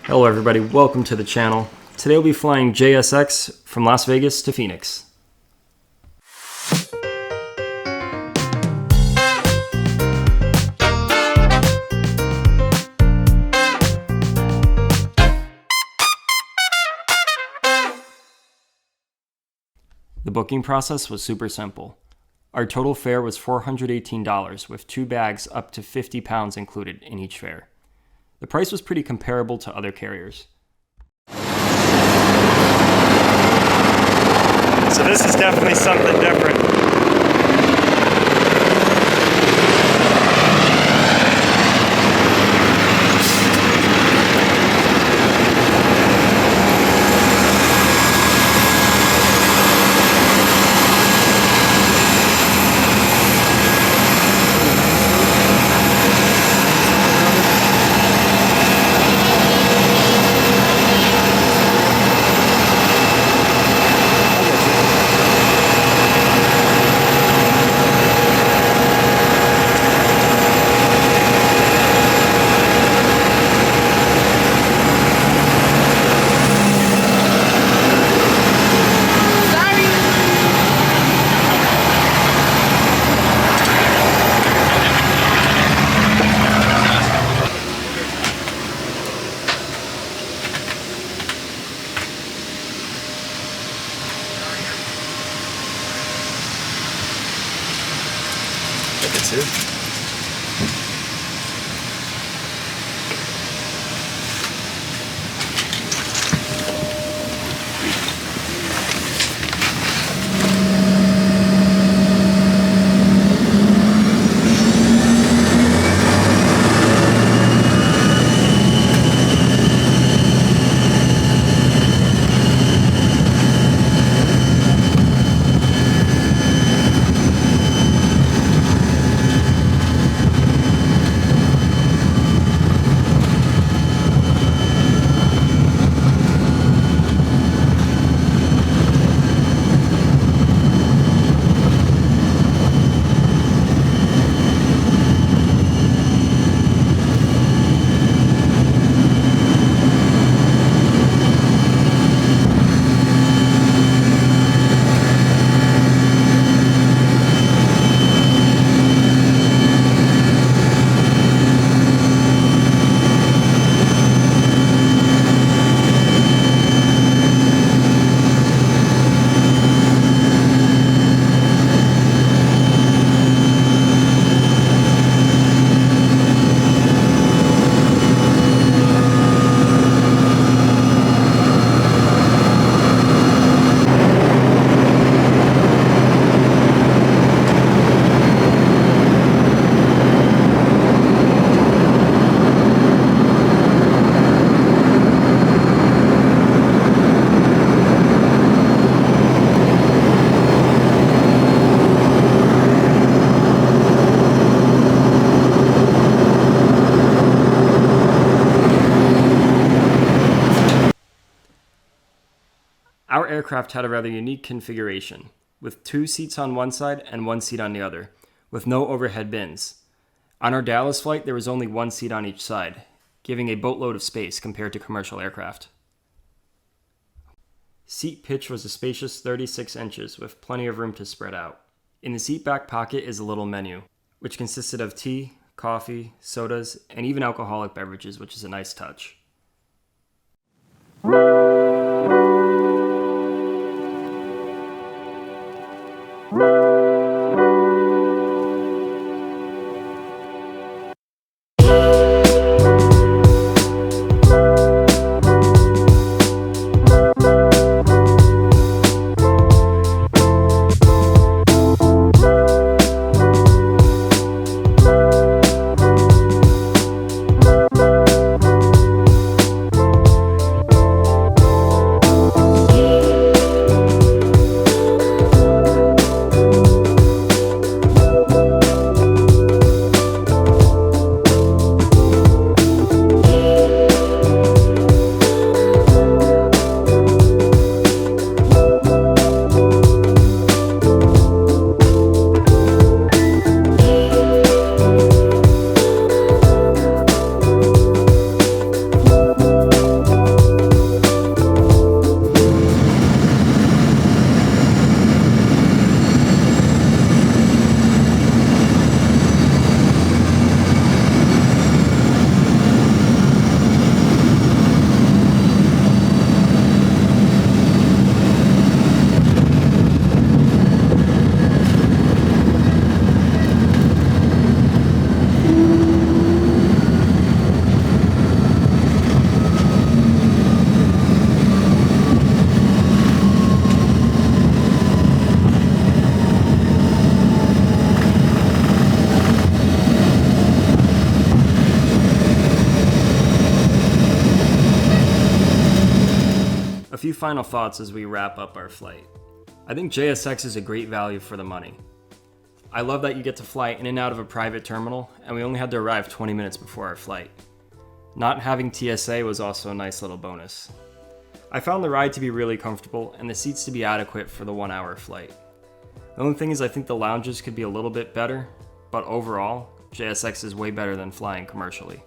Hello everybody, welcome to the channel. Today we'll be flying JSX from Las Vegas to Phoenix. The booking process was super simple. Our total fare was $418 with 2 bags up to 50 pounds included in each fare. The price was pretty comparable to other carriers. So this is definitely something different. That's it. Our aircraft had a rather unique configuration, with 2 seats on one side and 1 seat on the other, with no overhead bins. On our Dallas flight, there was only 1 seat on each side, giving a boatload of space compared to commercial aircraft. Seat pitch was a spacious 36 inches with plenty of room to spread out. In the seat back pocket is a little menu, which consisted of tea, coffee, sodas, and even alcoholic beverages, which is a nice touch. A few final thoughts as we wrap up our flight. I think JSX is a great value for the money. I love that you get to fly in and out of a private terminal, and we only had to arrive 20 minutes before our flight. Not having TSA was also a nice little bonus. I found the ride to be really comfortable and the seats to be adequate for the 1-hour flight. The only thing is I think the lounges could be a little bit better, but overall, JSX is way better than flying commercially.